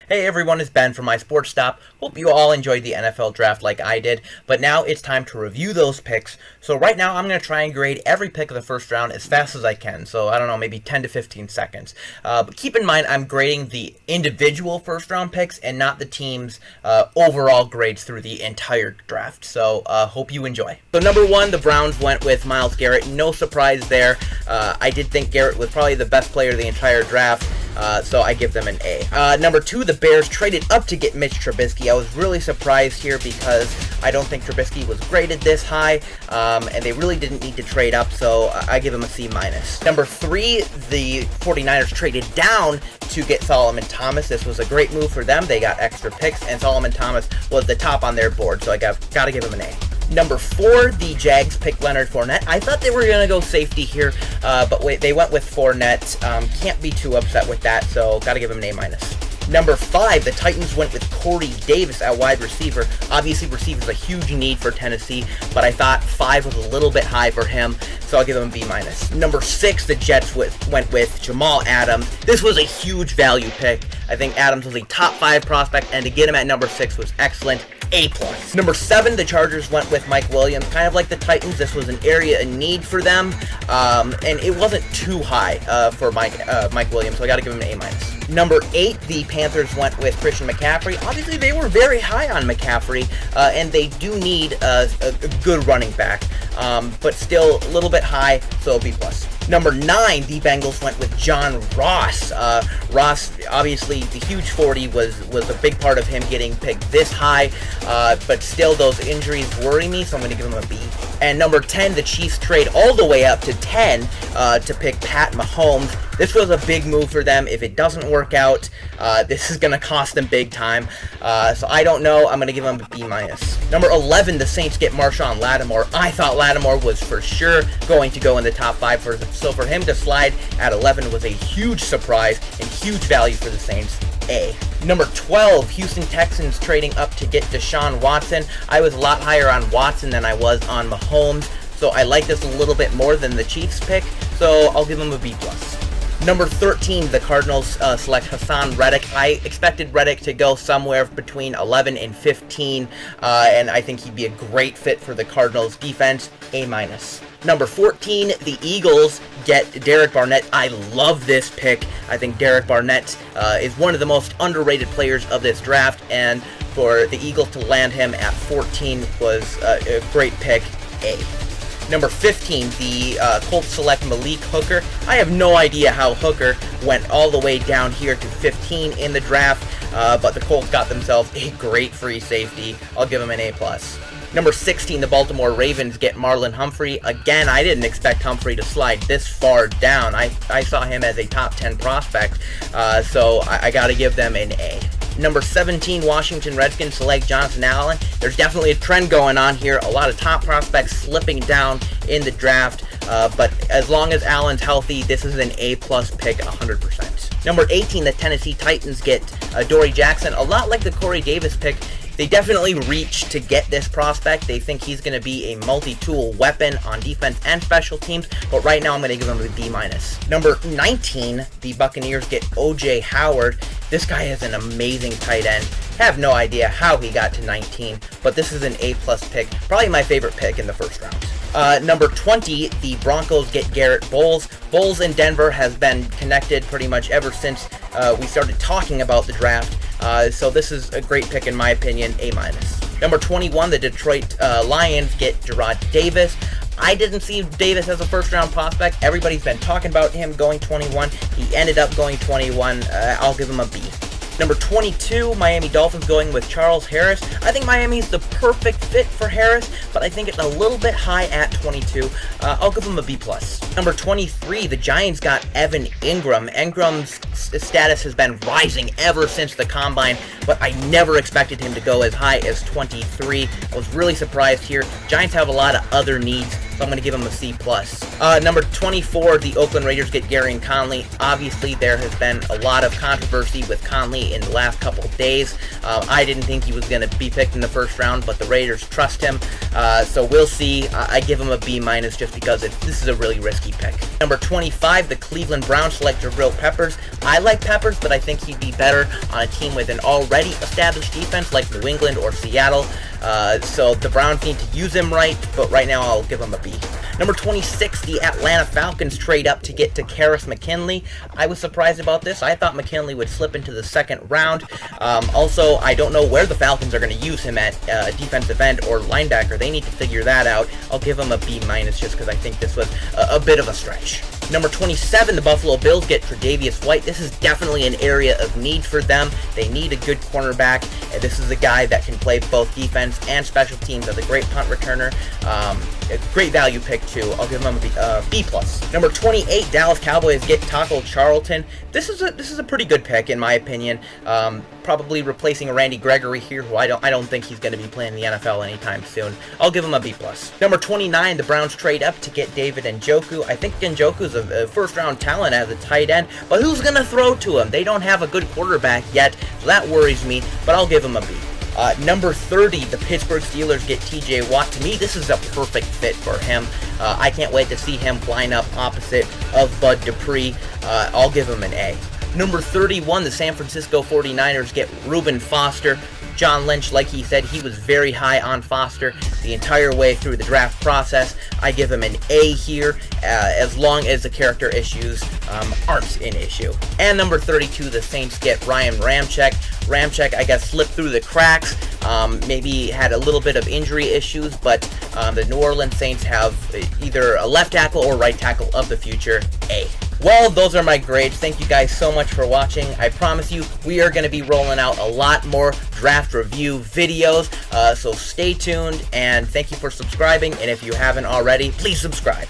Hey everyone, it's Ben from My Sports Stop. Hope you all enjoyed the NFL draft like I did, but now it's time to review those picks. So right now I'm going to try and grade every pick of the first round as fast as I can. So I don't know, maybe 10 to 15 seconds. But keep in mind I'm grading the individual first round picks and not the team's overall grades through the entire draft. So hope you enjoy. So number one, the Browns went with Myles Garrett. No surprise there. I did think Garrett was probably the best player of the entire draft. So I give them an A. Number two, the Bears traded up to get Mitch Trubisky. I was really surprised here because I don't think Trubisky was graded this high, and they really didn't need to trade up, so I give them a C-. Number three, the 49ers traded down to get Solomon Thomas. This was a great move for them. They got extra picks, and Solomon Thomas was the top on their board, so I gotta give him an A. Number four, the Jags picked Leonard Fournette. I thought they were going to go safety here, but they went with Fournette. Can't be too upset with that, so got to give him an A-. Number five, the Titans went with Corey Davis at wide receiver. Obviously, receiver is a huge need for Tennessee, but I thought 5 was a little bit high for him, so I'll give him a B-. Number six, the Jets went with Jamal Adams. This was a huge value pick. I think Adams was a top 5 prospect, and to get him at number 6 was excellent. A+. Number 7, the Chargers went with Mike Williams. Kind of like the Titans, this was an area in need for them, and it wasn't too high for Mike Williams, so I got to give him an A-. Number 8, the Panthers went with Christian McCaffrey. Obviously, they were very high on McCaffrey, and they do need a good running back, but still a little bit high, so B+. Number 9, the Bengals went with John Ross. Ross, obviously, the huge 40 was a big part of him getting picked this high, but still those injuries worry me, so I'm going to give him a B. And number 10, the Chiefs trade all the way up to 10 to pick Pat Mahomes. This was a big move for them. If it doesn't work out, this is going to cost them big time. So I don't know. I'm going to give them a B-. Number 11, the Saints get Marshawn Lattimore. I thought Lattimore was for sure going to go in the top 5, so for him to slide at 11 was a huge surprise and huge value for the Saints. A. Number 12, Houston Texans trading up to get Deshaun Watson. I was a lot higher on Watson than I was on Mahomes, so I like this a little bit more than the Chiefs pick, so I'll give him a B+. Number 13, the Cardinals select Hassan Reddick. I expected Reddick to go somewhere between 11 and 15, and I think he'd be a great fit for the Cardinals defense. A-. Number 14, the Eagles get Derek Barnett. I love this pick. I think Derek Barnett is one of the most underrated players of this draft, and for the Eagles to land him at 14 was a great pick. A. Number 15, the Colts select Malik Hooker. I have no idea how Hooker went all the way down here to 15 in the draft, but the Colts got themselves a great free safety. I'll give him an A+. Number 16, the Baltimore Ravens get Marlon Humphrey. Again, I didn't expect Humphrey to slide this far down. I saw him as a top 10 prospect, so I got to give them an A. Number 17, Washington Redskins select Jonathan Allen. There's definitely a trend going on here. A lot of top prospects slipping down in the draft, but as long as Allen's healthy, this is an A+ pick 100%. Number 18, the Tennessee Titans get Dory Jackson. A lot like the Corey Davis pick, they definitely reach to get this prospect. They think he's going to be a multi-tool weapon on defense and special teams, but right now I'm going to give him a B-. Number 19, the Buccaneers get O.J. Howard. This guy is an amazing tight end. Have no idea how he got to 19, but this is an A+ pick. Probably my favorite pick in the first round. Number 20, the Broncos get Garrett Bowles. Bowles in Denver has been connected pretty much ever since we started talking about the draft. So this is a great pick in my opinion, A-. Number 21, the Detroit Lions get Gerard Davis. I didn't see Davis as a first-round prospect. Everybody's been talking about him going 21. He ended up going 21. I'll give him a B. Number 22, Miami Dolphins going with Charles Harris. I think Miami's the perfect fit for Harris, but I think it's a little bit high at 22. I'll give him a B+. Number 23, the Giants got Evan Ingram. Ingram's status has been rising ever since the Combine, but I never expected him to go as high as 23. I was really surprised here. Giants have a lot of other needs. so I'm going to give him a C+. Number 24, the Oakland Raiders get Gary Conley. Obviously, there has been a lot of controversy with Conley in the last couple of days. I didn't think he was going to be picked in the first round, but the Raiders trust him, so we'll see. I give him a B- just because this is a really risky pick. Number 25, the Cleveland Browns select Jabril Peppers. I like Peppers, but I think he'd be better on a team with an already established defense like New England or Seattle. So the Browns need to use him right, but right now I'll give him a B. Number 26, the Atlanta Falcons trade up to get Karis McKinley. I was surprised about this. I thought McKinley would slip into the second round. Also, I don't know where the Falcons are going to use him at defensive end or linebacker. They need to figure that out. I'll give him a B- just because I think this was a bit of a stretch. Number 27, the Buffalo Bills get Tre'Davious White. This is definitely an area of need for them. They need a good cornerback, and this is a guy that can play both defense and special teams as a great punt returner. A great value pick too. I'll give him a B+. Number 28, Dallas Cowboys get Taco Charlton. This is a pretty good pick in my opinion. Probably replacing Randy Gregory here, who I don't think he's going to be playing in the NFL anytime soon. I'll give him a B+. Number 29, the Browns trade up to get David Njoku. I think Njoku's a first-round talent as a tight end, but who's going to throw to him? They don't have a good quarterback yet, so that worries me, but I'll give him a B. Number 30, the Pittsburgh Steelers get TJ Watt. To me, this is a perfect fit for him. I can't wait to see him line up opposite of Bud Dupree. I'll give him an A. Number 31, the San Francisco 49ers get Reuben Foster. John Lynch, like he said, he was very high on Foster the entire way through the draft process. I give him an A here, as long as the character issues aren't an issue. And number 32, the Saints get Ryan Ramczyk. Ramczyk, I guess, slipped through the cracks, maybe had a little bit of injury issues, but the New Orleans Saints have either a left tackle or right tackle of the future. A. Well, those are my grades. Thank you guys so much for watching. I promise you, we are going to be rolling out a lot more draft review videos, so stay tuned, and thank you for subscribing, and if you haven't already, please subscribe.